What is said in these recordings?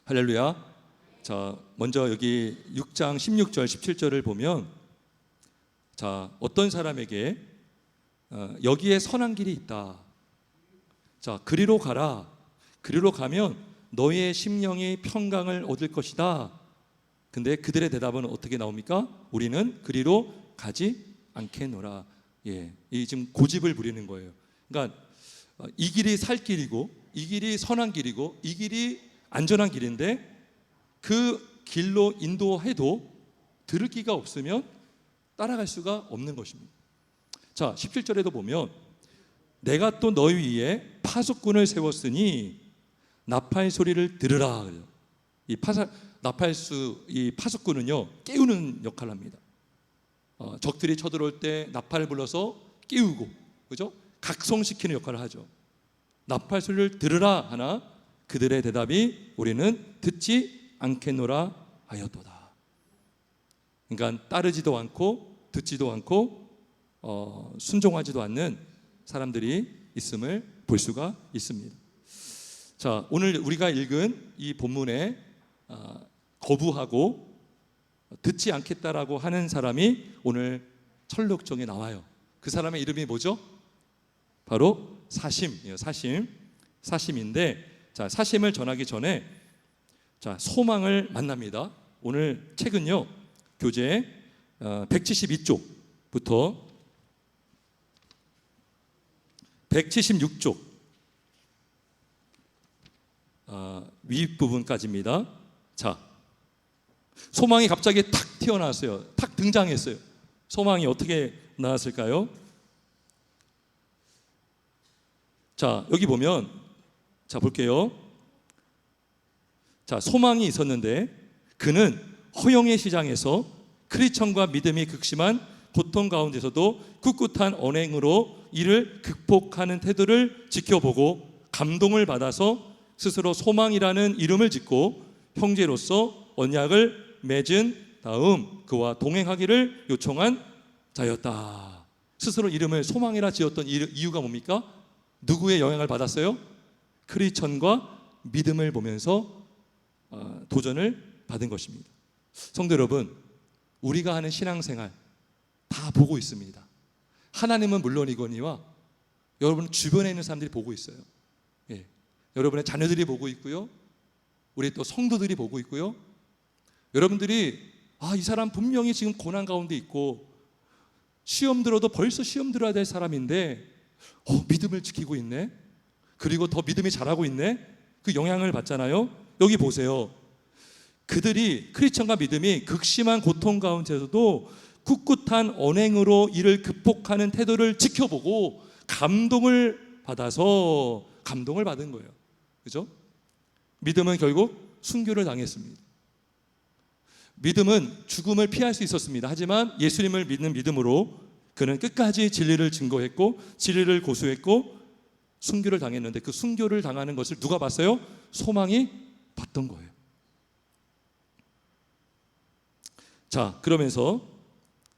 할렐루야. 자, 먼저 여기 6장 16절 17절을 보면, 자, 어떤 사람에게 여기에 선한 길이 있다. 자, 그리로 가라. 그리로 가면 너희의 심령이 평강을 얻을 것이다. 근데 그들의 대답은 어떻게 나옵니까? 우리는 그리로 가지 않겠노라. 예, 이 지금 고집을 부리는 거예요. 그러니까 이 길이 살 길이고, 이 길이 선한 길이고, 이 길이 안전한 길인데 그 길로 인도해도 들을 기가 없으면 따라갈 수가 없는 것입니다. 자, 17절에도 보면 내가 또 너희 위에 파수꾼을 세웠으니 나팔 소리를 들으라. 이 파수꾼은요, 깨우는 역할을 합니다. 적들이 쳐들어올 때 나팔을 불러서 깨우고, 그죠? 각성시키는 역할을 하죠. 나팔 소리를 들으라 하나 그들의 대답이 우리는 듣지 않겠노라 하였도다. 그러니까 따르지도 않고 듣지도 않고 순종하지도 않는 사람들이 있음을 볼 수가 있습니다. 자, 오늘 우리가 읽은 이 본문에 거부하고 듣지 않겠다라고 하는 사람이 오늘 철록정에 나와요. 그 사람의 이름이 뭐죠? 바로 사심이에요. 사심인데, 자, 사심을 전하기 전에 자, 소망을 만납니다. 오늘 책은요, 교재 172쪽부터 176쪽 윗부분까지입니다. 자, 소망이 갑자기 탁 튀어나왔어요. 탁 등장했어요. 소망이 어떻게 나왔을까요? 자, 여기 보면, 자, 볼게요. 자, 소망이 있었는데 그는 허영의 시장에서 크리스천과 믿음이 극심한 고통 가운데서도 꿋꿋한 언행으로 이를 극복하는 태도를 지켜보고 감동을 받아서 스스로 소망이라는 이름을 짓고 형제로서 언약을 맺은 다음 그와 동행하기를 요청한 자였다. 스스로 이름을 소망이라 지었던 이유가 뭡니까? 누구의 영향을 받았어요? 크리스천과 믿음을 보면서 도전을 받은 것입니다. 성도 여러분, 우리가 하는 신앙생활 다 보고 있습니다. 하나님은 물론이거니와 여러분 주변에 있는 사람들이 보고 있어요. 예. 여러분의 자녀들이 보고 있고요, 우리 또 성도들이 보고 있고요. 여러분들이 이 사람 분명히 지금 고난 가운데 있고 시험 들어도 벌써 시험 들어야 될 사람인데 믿음을 지키고 있네, 그리고 더 믿음이 잘하고 있네, 그 영향을 받잖아요. 여기 보세요. 그들이 크리스천과 믿음이 극심한 고통 가운데서도 꿋꿋한 언행으로 이를 극복하는 태도를 지켜보고 감동을 받아서 감동을 받은 거예요. 그죠? 믿음은 결국 순교를 당했습니다. 믿음은 죽음을 피할 수 있었습니다. 하지만 예수님을 믿는 믿음으로 그는 끝까지 진리를 증거했고 진리를 고수했고 순교를 당했는데 그 순교를 당하는 것을 누가 봤어요? 소망이 봤던 거예요. 자, 그러면서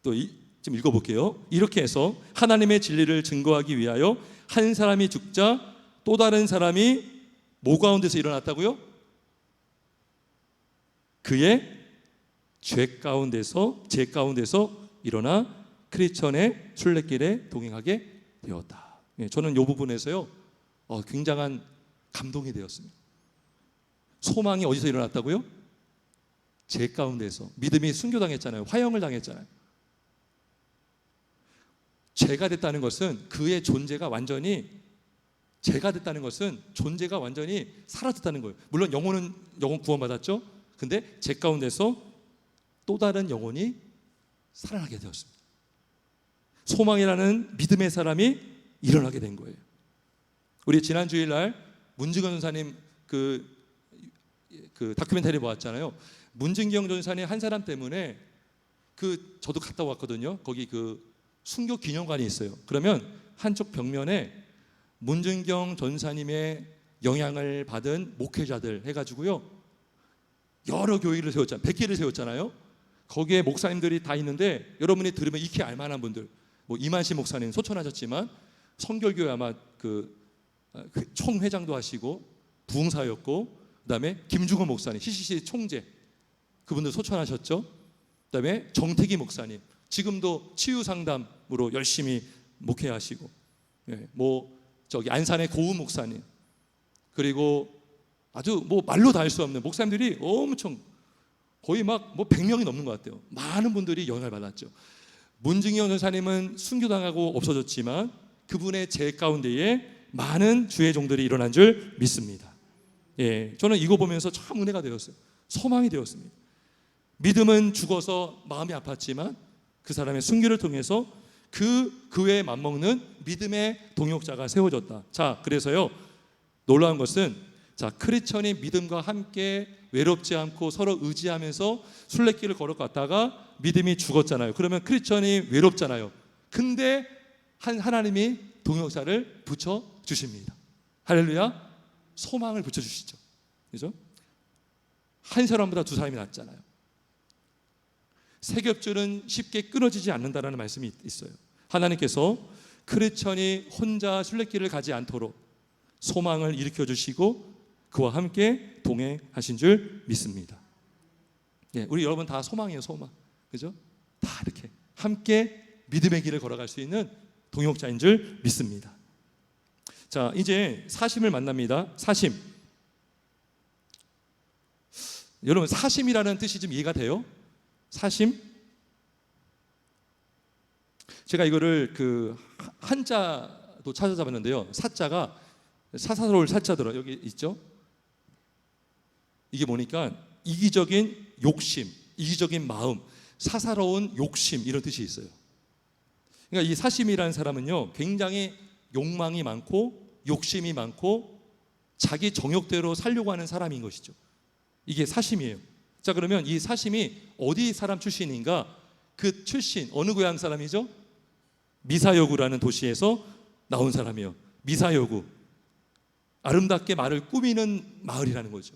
또 좀 읽어볼게요. 이렇게 해서 하나님의 진리를 증거하기 위하여 한 사람이 죽자 또 다른 사람이 뭐 가운데서 일어났다고요? 그의 죄 가운데서 일어나 크리스천의 순례길에 동행하게 되었다. 저는 이 부분에서요 굉장한 감동이 되었습니다. 소망이 어디서 일어났다고요? 죄 가운데서. 믿음이 순교당했잖아요. 화형을 당했잖아요. 죄가 됐다는 것은 그의 존재가 완전히, 죄가 됐다는 것은 존재가 완전히 사라졌다는 거예요. 물론 영혼 구원받았죠. 근데 죄 가운데서 또 다른 영혼이 살아나게 되었습니다. 소망이라는 믿음의 사람이 일어나게 된 거예요. 우리 지난 주일날 문중현 전사님 그 다큐멘터리 보았잖아요. 문진경 전사님 한 사람 때문에 저도 갔다 왔거든요. 거기 순교 기념관이 있어요. 그러면 한쪽 벽면에 문진경 전사님의 영향을 받은 목회자들 해가지고요 여러 교회를 세웠잖아요. 100개를 세웠잖아요. 거기에 목사님들이 다 있는데 여러분이 들으면 익히 알만한 분들, 뭐 이만시 목사님 소천하셨지만 성결교회 아마 총회장도 하시고 부흥사였고 그다음에 김중호 목사님, CCC 총재, 그분들 소천하셨죠. 그다음에 정태기 목사님, 지금도 치유 상담으로 열심히 목회하시고, 저기 안산의 고우 목사님, 그리고 아주 말로 다 할 수 없는 목사님들이 엄청 거의 막 100명이 넘는 것 같아요. 많은 분들이 영향을 받았죠. 문증현 전사님은 순교당하고 없어졌지만 그분의 제 가운데에 많은 주의 종들이 일어난 줄 믿습니다. 저는 이거 보면서 참 은혜가 되었어요. 소망이 되었습니다. 믿음은 죽어서 마음이 아팠지만 그 사람의 순교를 통해서 그 교회에 맞먹는 믿음의 동역자가 세워졌다. 자, 그래서요, 놀라운 것은, 자, 크리스천이 믿음과 함께 외롭지 않고 서로 의지하면서 순례길을 걸어갔다가 믿음이 죽었잖아요. 그러면 크리스천이 외롭잖아요. 근데 하나님이 동역자를 붙여 주십니다. 할렐루야. 소망을 붙여 주시죠. 그죠? 한 사람보다 두 사람이 낫잖아요. 세 겹줄은 쉽게 끊어지지 않는다라는 말씀이 있어요. 하나님께서 크리스천이 혼자 순례길을 가지 않도록 소망을 일으켜 주시고 그와 함께 동행하신 줄 믿습니다. 우리 여러분 다 소망이에요, 소망. 그죠? 다 이렇게 함께 믿음의 길을 걸어갈 수 있는 동역자인 줄 믿습니다. 자, 이제 사심을 만납니다. 사심. 여러분, 사심이라는 뜻이 좀 이해가 돼요? 사심? 제가 이거를 그 한자도 찾아봤는데요. 사자가 사사로울 사자들어 여기 있죠. 이게 뭐니까 이기적인 욕심, 이기적인 마음, 사사로운 욕심, 이런 뜻이 있어요. 그러니까 이 사심이라는 사람은요, 굉장히 욕망이 많고 욕심이 많고 자기 정욕대로 살려고 하는 사람인 것이죠. 이게 사심이에요. 자, 그러면 이 사심이 어디 사람 출신인가? 그 출신 어느 고향 사람이죠? 미사여구라는 도시에서 나온 사람이에요. 미사여구, 아름답게 말을 꾸미는 마을이라는 거죠.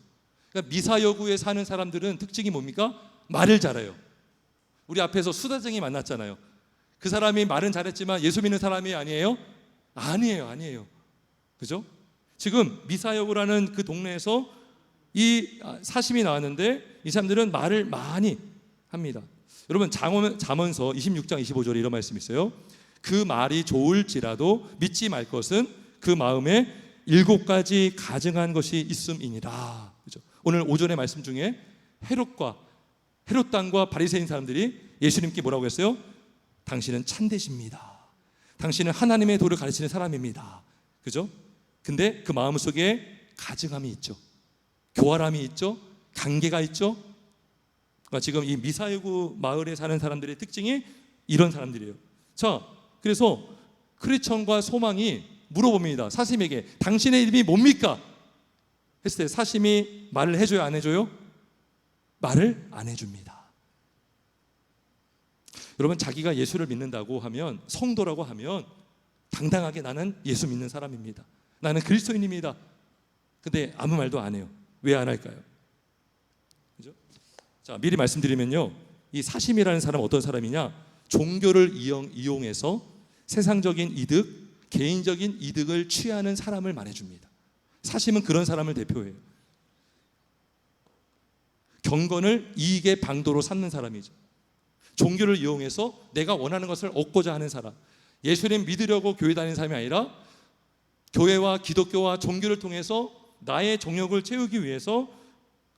그러니까 미사여구에 사는 사람들은 특징이 뭡니까? 말을 잘해요. 우리 앞에서 수다쟁이 만났잖아요. 그 사람이 말은 잘했지만 예수 믿는 사람이 아니에요? 아니에요. 그죠? 지금 미사여구라는 그 동네에서 이 사심이 나왔는데 이 사람들은 말을 많이 합니다. 여러분, 잠언서 26장 25절에 이런 말씀이 있어요. 그 말이 좋을지라도 믿지 말 것은 그 마음에 7가지 가증한 것이 있음이니라. 그죠? 오늘 오전의 말씀 중에 헤롯 당과 바리새인 사람들이 예수님께 뭐라고 했어요? 당신은 참되십니다. 당신은 하나님의 도를 가르치는 사람입니다. 그죠? 근데 그 마음 속에 가증함이 있죠. 교활함이 있죠. 관계가 있죠. 그러니까 지금 이 미사여구 마을에 사는 사람들의 특징이 이런 사람들이에요. 자, 그래서 크리스천과 소망이 물어봅니다. 사심에게 당신의 이름이 뭡니까? 했을 때 사심이 말을 해줘요, 안 해줘요? 말을 안 해줍니다. 여러분, 자기가 예수를 믿는다고 하면, 성도라고 하면 당당하게 나는 예수 믿는 사람입니다. 나는 그리스도인입니다. 근데 아무 말도 안 해요. 왜 안 할까요? 그죠? 자, 미리 말씀드리면요, 이 사심이라는 사람은 어떤 사람이냐? 종교를 이용해서 세상적인 이득, 개인적인 이득을 취하는 사람을 말해줍니다. 사심은 그런 사람을 대표해요. 경건을 이익의 방도로 삼는 사람이죠. 종교를 이용해서 내가 원하는 것을 얻고자 하는 사람, 예수님 믿으려고 교회 다니는 사람이 아니라 교회와 기독교와 종교를 통해서 나의 정욕을 채우기 위해서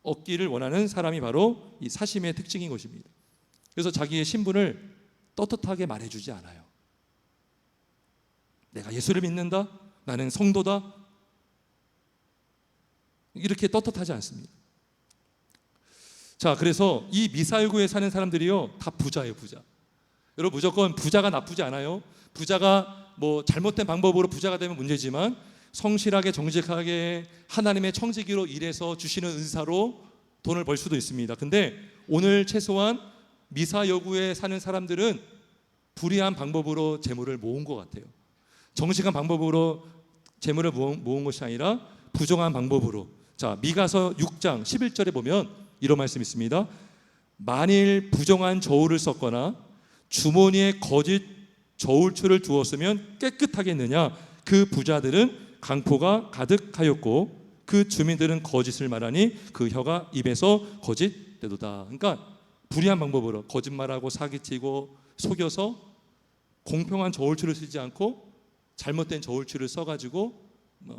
얻기를 원하는 사람이 바로 이 사심의 특징인 것입니다. 그래서 자기의 신분을 떳떳하게 말해주지 않아요. 내가 예수를 믿는다, 나는 성도다, 이렇게 떳떳하지 않습니다. 자, 그래서 이 미사여구에 사는 사람들이요, 다 부자예요, 부자. 여러분, 무조건 부자가 나쁘지 않아요. 부자가 뭐 잘못된 방법으로 부자가 되면 문제지만 성실하게 정직하게 하나님의 청지기로 일해서 주시는 은사로 돈을 벌 수도 있습니다. 근데 오늘 최소한 미사여구에 사는 사람들은 불의한 방법으로 재물을 모은 것 같아요. 정직한 방법으로 재물을 모은 것이 아니라 부정한 방법으로. 자, 미가서 6장 11절에 보면 이런 말씀이 있습니다. 만일 부정한 저울을 썼거나 주머니에 거짓 저울추를 두었으면 깨끗하겠느냐? 그 부자들은 강포가 가득하였고 그 주민들은 거짓을 말하니 그 혀가 입에서 거짓되도다. 그러니까 불의한 방법으로 거짓말하고 사기치고 속여서 공평한 저울추를 쓰지 않고 잘못된 저울추를 써가지고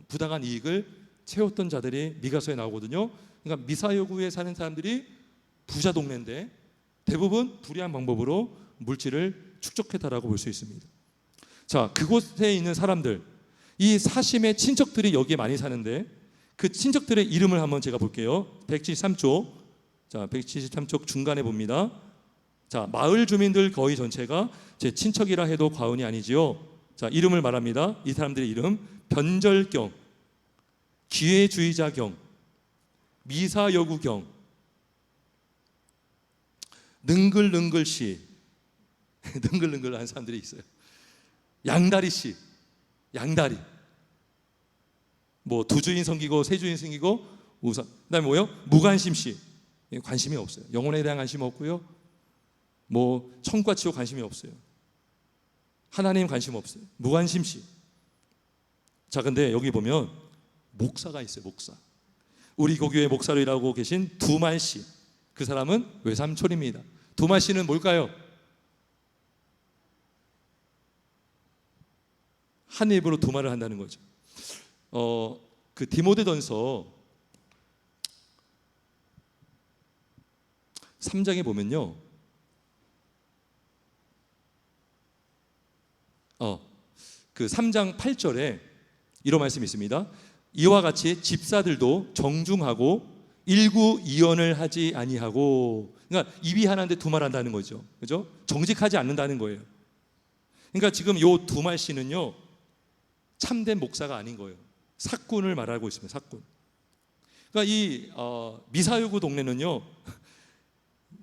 부당한 이익을 채웠던 자들이 미가서에 나오거든요. 그러니까 미사여구에 사는 사람들이 부자 동네인데 대부분 불의한 방법으로 물질을 축적했다라고 볼 수 있습니다. 자, 그곳에 있는 사람들, 이 사심의 친척들이 여기에 많이 사는데 그 친척들의 이름을 한번 제가 볼게요. 173쪽, 자 173쪽 중간에 봅니다. 자, 마을 주민들 거의 전체가 제 친척이라 해도 과언이 아니지요. 자, 이름을 말합니다. 이 사람들의 이름: 변절경, 기회주의자경, 미사여구경, 능글능글씨, 능글능글한 사람들이 있어요. 양다리씨, 양다리. 뭐 두 주인 섬기고 세 주인 섬기고 우선. 그다음에 뭐요? 무관심씨, 관심이 없어요. 영혼에 대한 관심 없고요. 뭐 천과 지옥 관심이 없어요. 하나님 관심 없어요. 무관심씨. 자, 근데 여기 보면 목사가 있어요. 목사. 우리 고교의 목사로 일하고 계신 두말씨. 그 사람은 외삼촌입니다. 두말씨는 뭘까요? 한 입으로 두 말을 한다는 거죠. 그 디모데전서 3장에 보면요, 그 3장 8절에 이런 말씀이 있습니다. 이와 같이 집사들도 정중하고 일구이언을 하지 아니하고, 그러니까 입이 하나인데 두 말 한다는 거죠. 그죠? 정직하지 않는다는 거예요. 그러니까 지금 요 두말씨는요 참된 목사가 아닌 거예요. 사꾼을 말하고 있습니다. 사꾼. 그러니까 이 미사여구 동네는요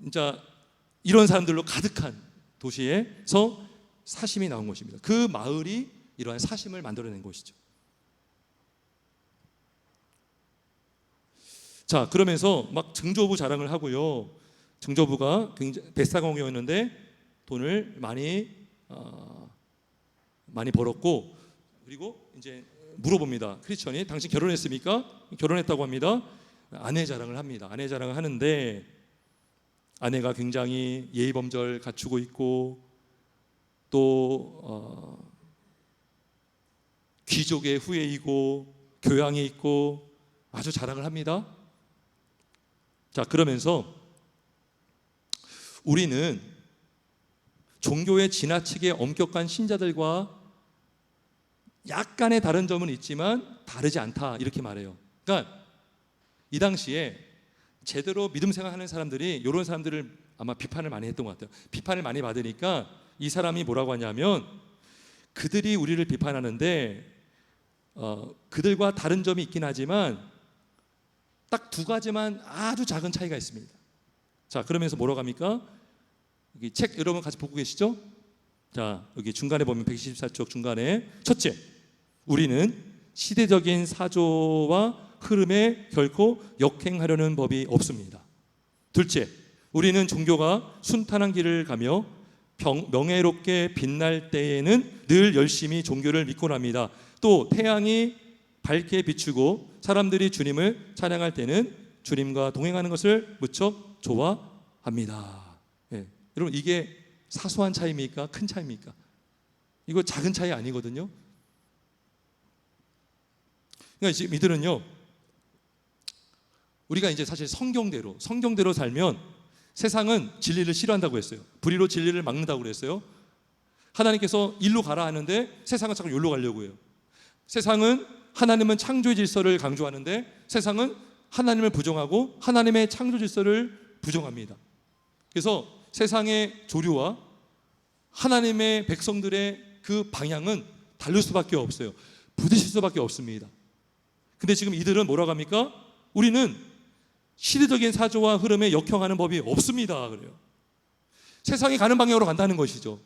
진짜 이런 사람들로 가득한 도시에서 사심이 나온 것입니다. 그 마을이 이러한 사심을 만들어낸 것이죠. 자, 그러면서 막 증조부 자랑을 하고요. 증조부가 굉장히 뱃사공이었는데 돈을 많이 벌었고, 그리고 이제 물어봅니다. 크리스천이 당신 결혼했습니까? 결혼했다고 합니다. 아내 자랑을 합니다. 아내 자랑을 하는데 아내가 굉장히 예의범절 갖추고 있고 또 귀족의 후예이고 교양이 있고 아주 자랑을 합니다. 자, 그러면서 우리는 종교의 지나치게 엄격한 신자들과 약간의 다른 점은 있지만 다르지 않다, 이렇게 말해요. 그러니까 이 당시에 제대로 믿음 생활하는 사람들이 이런 사람들을 아마 비판을 많이 했던 것 같아요. 비판을 많이 받으니까 이 사람이 뭐라고 하냐면, 그들이 우리를 비판하는데 그들과 다른 점이 있긴 하지만 딱 두 가지만 아주 작은 차이가 있습니다. 자, 그러면서 뭐라고 합니까? 여기 책 여러분 같이 보고 계시죠? 자, 여기 중간에 보면 124쪽 중간에, 첫째, 우리는 시대적인 사조와 흐름에 결코 역행하려는 법이 없습니다. 둘째, 우리는 종교가 순탄한 길을 가며 명예롭게 빛날 때에는 늘 열심히 종교를 믿곤 합니다. 또 태양이 밝게 비추고 사람들이 주님을 찬양할 때는 주님과 동행하는 것을 무척 좋아합니다. 예. 여러분, 이게 사소한 차이입니까? 큰 차이입니까? 이거 작은 차이 아니거든요. 그러니까 지금 이들은요, 우리가 이제 사실 성경대로 살면 세상은 진리를 싫어한다고 했어요. 불의로 진리를 막는다고 그랬어요. 하나님께서 일로 가라 하는데 세상은 자꾸 여기로 가려고 해요. 세상은 하나님은 창조의 질서를 강조하는데 세상은 하나님을 부정하고 하나님의 창조 질서를 부정합니다. 그래서 세상의 조류와 하나님의 백성들의 그 방향은 다를 수밖에 없어요. 부딪힐 수밖에 없습니다. 근데 지금 이들은 뭐라고 합니까? 우리는 시대적인 사조와 흐름에 역행하는 법이 없습니다. 그래요. 세상이 가는 방향으로 간다는 것이죠.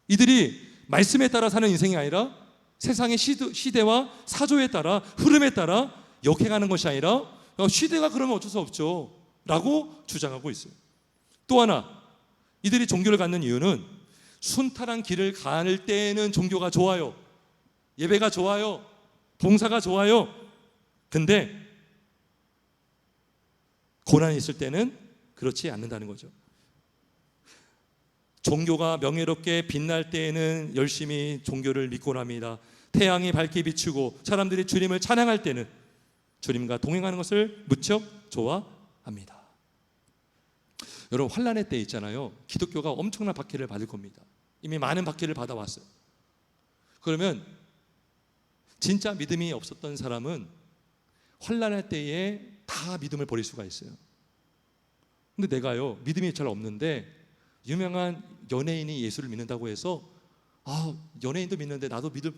이들이 말씀에 따라 사는 인생이 아니라 세상의 시대와 사조에 따라 흐름에 따라 역행하는 것이 아니라 시대가 그러면 어쩔 수 없죠 라고 주장하고 있어요. 또 하나, 이들이 종교를 갖는 이유는 순탄한 길을 가는 때에는 종교가 좋아요, 예배가 좋아요, 봉사가 좋아요. 근데 고난이 있을 때는 그렇지 않는다는 거죠. 종교가 명예롭게 빛날 때에는 열심히 종교를 믿곤 합니다. 태양이 밝게 비추고 사람들이 주님을 찬양할 때는 주님과 동행하는 것을 무척 좋아합니다. 여러분, 환난의 때 있잖아요. 기독교가 엄청난 박해를 받을 겁니다. 이미 많은 박해를 받아왔어요. 그러면 진짜 믿음이 없었던 사람은 환난의 때에 다 믿음을 버릴 수가 있어요. 근데 내가요, 믿음이 잘 없는데 유명한 연예인이 예수를 믿는다고 해서 연예인도 믿는데 나도 믿을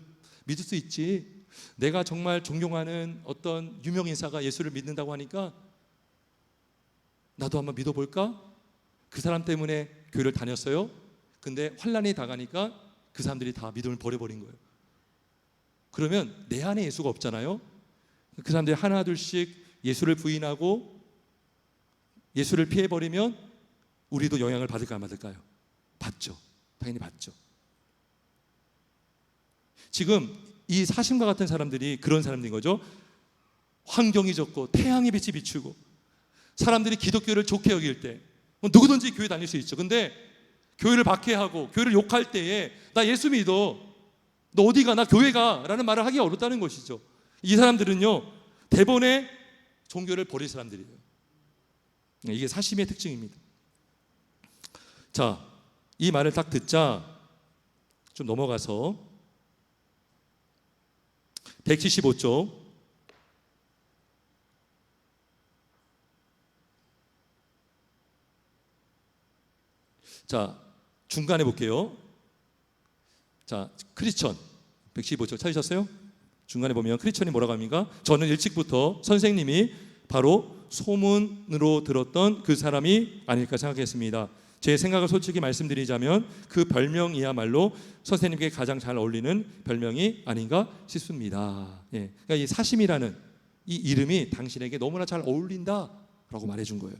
수 있지, 내가 정말 존경하는 어떤 유명 인사가 예수를 믿는다고 하니까 나도 한번 믿어볼까? 그 사람 때문에 교회를 다녔어요. 근데 환난이 다가니까 그 사람들이 다 믿음을 버려버린 거예요. 그러면 내 안에 예수가 없잖아요. 그 사람들이 하나 둘씩 예수를 부인하고 예수를 피해버리면 우리도 영향을 받을까요, 안 받을까요? 받죠. 당연히 받죠. 지금 이 사심과 같은 사람들이 그런 사람들인 거죠. 환경이 좋고 태양의 빛이 비추고 사람들이 기독교를 좋게 여길 때 누구든지 교회 다닐 수 있죠. 근데 교회를 박해하고 교회를 욕할 때에 나 예수 믿어, 너 어디 가, 나 교회 가 라는 말을 하기 어렵다는 것이죠. 이 사람들은요, 대번에 종교를 버릴 사람들이에요. 이게 사심의 특징입니다. 자, 이 말을 딱 듣자 좀 넘어가서 175쪽 자, 중간에 볼게요. 자, 크리스천 115쪽 찾으셨어요? 중간에 보면 크리스천이 뭐라고 합니까? 저는 일찍부터 선생님이 바로 소문으로 들었던 그 사람이 아닐까 생각했습니다. 제 생각을 솔직히 말씀드리자면 그 별명이야말로 선생님께 가장 잘 어울리는 별명이 아닌가 싶습니다. 예, 그러니까 이 사심이라는 이 이름이 당신에게 너무나 잘 어울린다라고 말해준 거예요.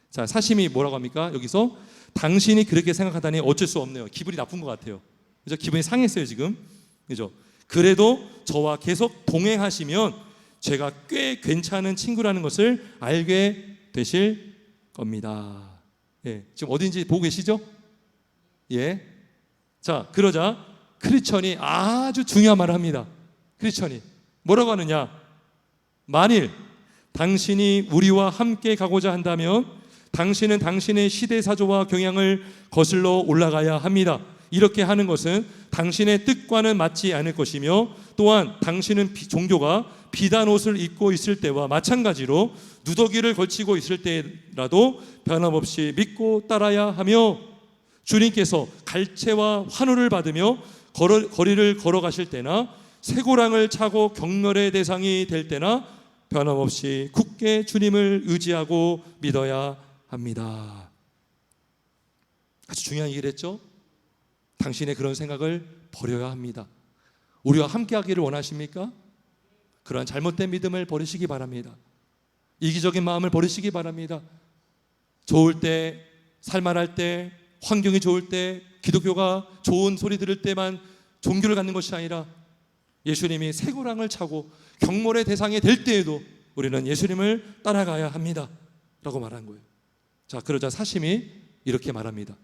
자, 사심이 뭐라고 합니까? 여기서 당신이 그렇게 생각하다니 어쩔 수 없네요. 기분이 나쁜 것 같아요. 그죠? 기분이 상했어요 지금. 그죠? 그래도 저와 계속 동행하시면 제가 꽤 괜찮은 친구라는 것을 알게 되실 겁니다. 예, 지금 어딘지 보고 계시죠? 예. 자, 그러자 크리스천이 아주 중요한 말을 합니다. 크리스천이 뭐라고 하느냐? 만일 당신이 우리와 함께 가고자 한다면 당신은 당신의 시대사조와 경향을 거슬러 올라가야 합니다. 이렇게 하는 것은 당신의 뜻과는 맞지 않을 것이며 또한 당신은 종교가 비단 옷을 입고 있을 때와 마찬가지로 누더기를 걸치고 있을 때라도 변함없이 믿고 따라야 하며 주님께서 갈채와 환호를 받으며 거리를 걸어가실 때나 쇠고랑을 차고 경멸의 대상이 될 때나 변함없이 굳게 주님을 의지하고 믿어야 합니다. 아주 중요한 얘기를 했죠. 당신의 그런 생각을 버려야 합니다. 우리와 함께하기를 원하십니까? 그러한 잘못된 믿음을 버리시기 바랍니다. 이기적인 마음을 버리시기 바랍니다. 좋을 때, 살만할 때, 환경이 좋을 때, 기독교가 좋은 소리 들을 때만 종교를 갖는 것이 아니라 예수님이 쇠고랑을 차고 경멸의 대상이 될 때에도 우리는 예수님을 따라가야 합니다 라고 말한 거예요. 자, 그러자 사심이 이렇게 말합니다.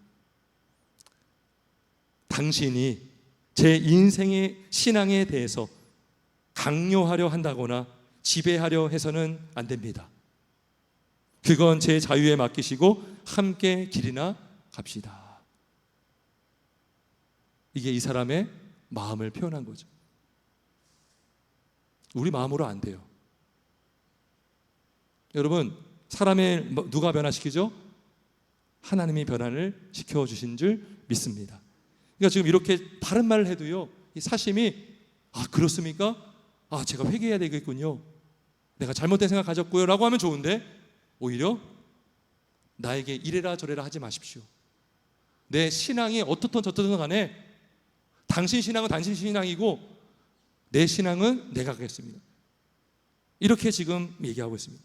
당신이 제 인생의 신앙에 대해서 강요하려 한다거나 지배하려 해서는 안 됩니다. 그건 제 자유에 맡기시고 함께 길이나 갑시다. 이게 이 사람의 마음을 표현한 거죠. 우리 마음으로 안 돼요. 여러분, 사람의 누가 변화시키죠? 하나님이 변화를 시켜주신 줄 믿습니다. 그러니까 지금 이렇게 바른 말을 해도요, 이 사심이 그렇습니까? 제가 회개해야 되겠군요. 내가 잘못된 생각 가졌고요 라고 하면 좋은데 오히려 나에게 이래라 저래라 하지 마십시오. 내 신앙이 어떻든 저떻든 간에 당신 신앙은 당신 신앙이고 내 신앙은 내가 하겠습니다. 이렇게 지금 얘기하고 있습니다.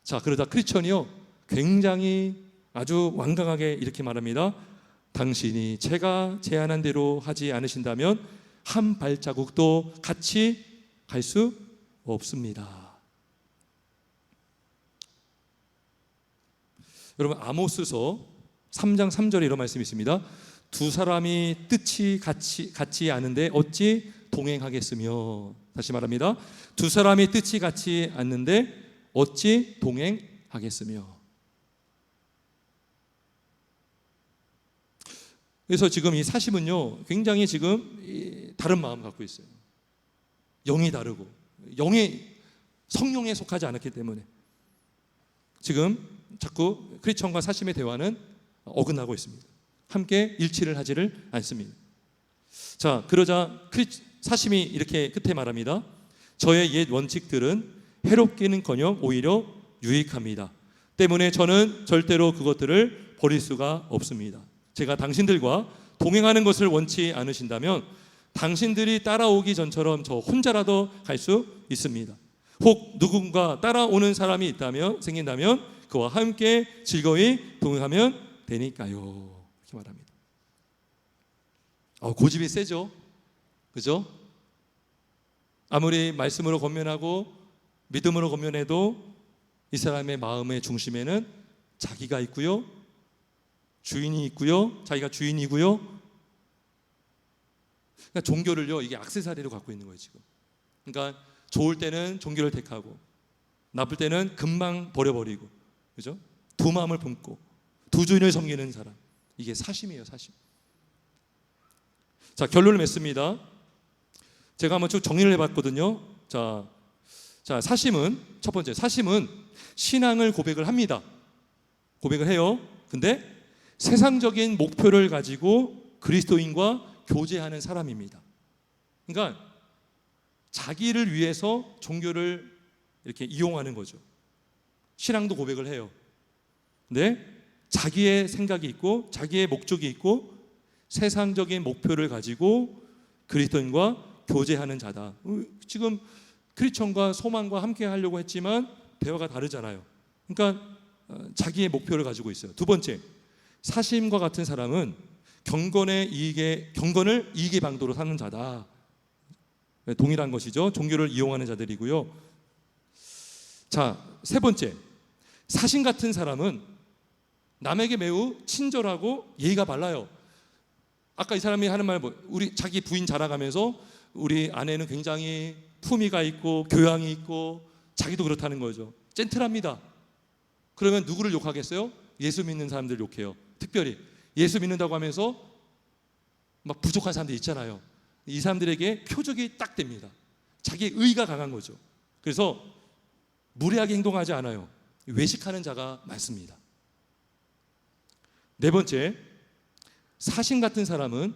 자, 그러다 크리스천이요 굉장히 아주 완강하게 이렇게 말합니다. 당신이 제가 제안한 대로 하지 않으신다면 한 발자국도 같이 갈 수 없습니다. 여러분, 아모스서 3장 3절에 이런 말씀이 있습니다. 두 사람이 뜻이 같지 않은데 어찌 동행하겠으며. 다시 말합니다. 두 사람이 뜻이 같지 않는데 어찌 동행하겠으며. 그래서 지금 이 사심은요, 굉장히 지금 다른 마음 갖고 있어요. 영이 다르고, 성령에 속하지 않았기 때문에 지금 자꾸 크리스천과 사심의 대화는 어긋나고 있습니다. 함께 일치를 하지를 않습니다. 자, 그러자 사심이 이렇게 끝에 말합니다. 저의 옛 원칙들은 해롭기는커녕 오히려 유익합니다. 때문에 저는 절대로 그것들을 버릴 수가 없습니다. 제가 당신들과 동행하는 것을 원치 않으신다면 당신들이 따라오기 전처럼 저 혼자라도 갈 수 있습니다. 혹 누군가 따라오는 사람이 생긴다면 그와 함께 즐거이 동행하면 되니까요. 이렇게 말합니다. 고집이 세죠? 그죠? 아무리 말씀으로 권면하고 믿음으로 권면해도 이 사람의 마음의 중심에는 자기가 있고요, 주인이 있고요, 자기가 주인이고요. 그러니까 종교를요, 이게 액세서리로 갖고 있는 거예요 지금. 그러니까 좋을 때는 종교를 택하고 나쁠 때는 금방 버려버리고, 그죠? 두 마음을 품고 두 주인을 섬기는 사람, 이게 사심이에요, 사심. 자, 결론을 맺습니다. 제가 한번 쭉 정리를 해봤거든요. 자, 사심은 첫 번째, 사심은 신앙을 고백을 합니다. 고백을 해요. 근데 세상적인 목표를 가지고 그리스도인과 교제하는 사람입니다. 그러니까 자기를 위해서 종교를 이렇게 이용하는 거죠. 신앙도 고백을 해요. 근데 자기의 생각이 있고 자기의 목적이 있고 세상적인 목표를 가지고 그리스도인과 교제하는 자다. 지금 크리스천과 소망과 함께 하려고 했지만 대화가 다르잖아요. 그러니까 자기의 목표를 가지고 있어요. 두 번째, 사심과 같은 사람은 경건을 이익의 방도로 사는 자다. 동일한 것이죠. 종교를 이용하는 자들이고요. 자, 세 번째, 사심 같은 사람은 남에게 매우 친절하고 예의가 발라요. 아까 이 사람이 하는 말, 우리 자기 부인 자랑하면서 우리 아내는 굉장히 품위가 있고 교양이 있고 자기도 그렇다는 거죠. 젠틀합니다. 그러면 누구를 욕하겠어요? 예수 믿는 사람들 욕해요. 특별히 예수 믿는다고 하면서 막 부족한 사람들 있잖아요. 이 사람들에게 표적이 딱 됩니다. 자기의 의가 강한 거죠. 그래서 무례하게 행동하지 않아요. 외식하는 자가 많습니다. 네 번째, 사심 같은 사람은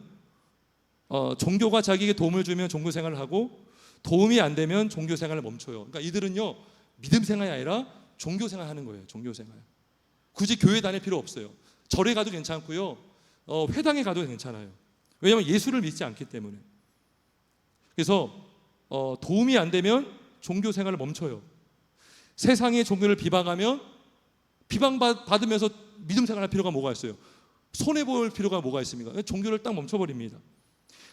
종교가 자기에게 도움을 주면 종교 생활을 하고 도움이 안 되면 종교 생활을 멈춰요. 그러니까 이들은요, 믿음 생활이 아니라 종교 생활 하는 거예요. 종교 생활. 굳이 교회 다닐 필요 없어요. 절에 가도 괜찮고요, 회당에 가도 괜찮아요. 왜냐하면 예수를 믿지 않기 때문에. 그래서 도움이 안 되면 종교 생활을 멈춰요. 세상의 종교를 비방하면 비방받으면서 믿음 생활할 필요가 뭐가 있어요? 손해볼 필요가 뭐가 있습니까? 종교를 딱 멈춰버립니다.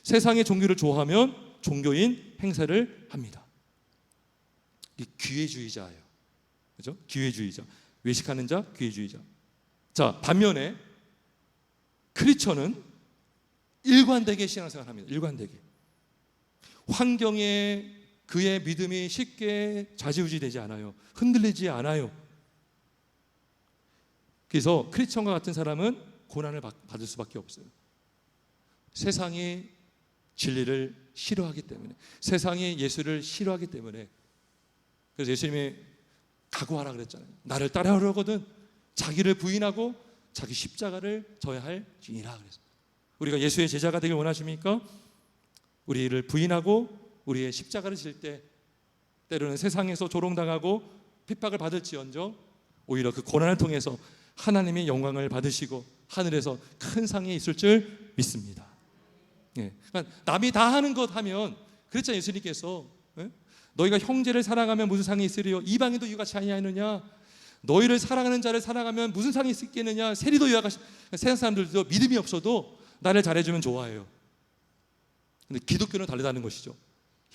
세상의 종교를 좋아하면 종교인 행세를 합니다. 이 기회주의자예요. 그죠? 기회주의자. 외식하는 자, 기회주의자. 자, 반면에 크리스천은 일관되게 신앙생활을 합니다. 일관되게. 환경에 그의 믿음이 쉽게 좌지우지되지 않아요. 흔들리지 않아요. 그래서 크리스천과 같은 사람은 고난을 받을 수밖에 없어요. 세상이 진리를 싫어하기 때문에, 세상이 예수를 싫어하기 때문에. 그래서 예수님이 각오하라 그랬잖아요. 나를 따라오려거든 자기를 부인하고 자기 십자가를 져야 할지니라 그랬어요. 우리가 예수의 제자가 되길 원하십니까? 우리를 부인하고 우리의 십자가를 질 때 때로는 세상에서 조롱당하고 핍박을 받을지언정 오히려 그 고난을 통해서 하나님의 영광을 받으시고 하늘에서 큰 상이 있을 줄 믿습니다. 예. 그러니까 남이 다 하는 것 하면, 그랬잖아요. 예수님께서 너희가 형제를 사랑하면 무슨 상이 있으리요? 이방인도 이같이 아니하느냐? 너희를 사랑하는 자를 사랑하면 무슨 상이 있겠느냐? 세리도 이와 같이. 세상 사람들도 믿음이 없어도 나를 잘해주면 좋아해요. 근데 기독교는 다르다는 것이죠.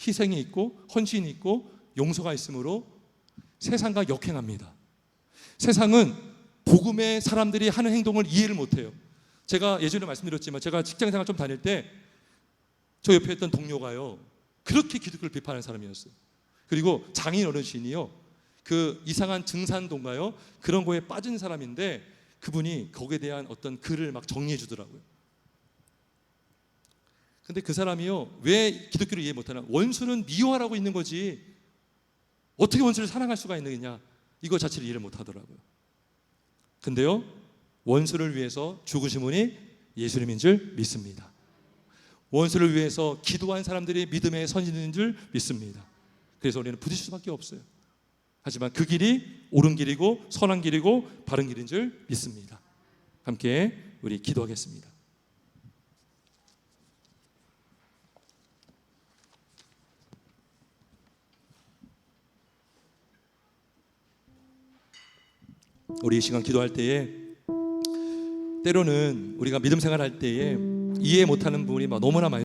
희생이 있고 헌신이 있고 용서가 있으므로 세상과 역행합니다. 세상은 복음의 사람들이 하는 행동을 이해를 못해요. 제가 예전에 말씀드렸지만 제가 직장생활 좀 다닐 때 저 옆에 있던 동료가요, 그렇게 기독교를 비판하는 사람이었어요. 그리고 장인 어르신이요, 그 이상한 증산도인가요? 그런 거에 빠진 사람인데 그분이 거기에 대한 어떤 글을 막 정리해 주더라고요. 근데 그 사람이요, 왜 기독교를 이해 못하나? 원수는 미워하라고 있는 거지 어떻게 원수를 사랑할 수가 있느냐, 이거 자체를 이해를 못하더라고요. 근데요, 원수를 위해서 죽으신 분이 예수님인 줄 믿습니다. 원수를 위해서 기도한 사람들이 믿음의 선진인 줄 믿습니다. 그래서 우리는 부딪힐 수밖에 없어요. 하지만 그 길이 옳은 길이고 선한 길이고 바른 길인 줄 믿습니다. 함께 우리 기도하겠습니다. 우리 이 시간 기도할 때에 때로는 우리가 믿음 생활할 때에 이해 못하는 부분이 너무나 많이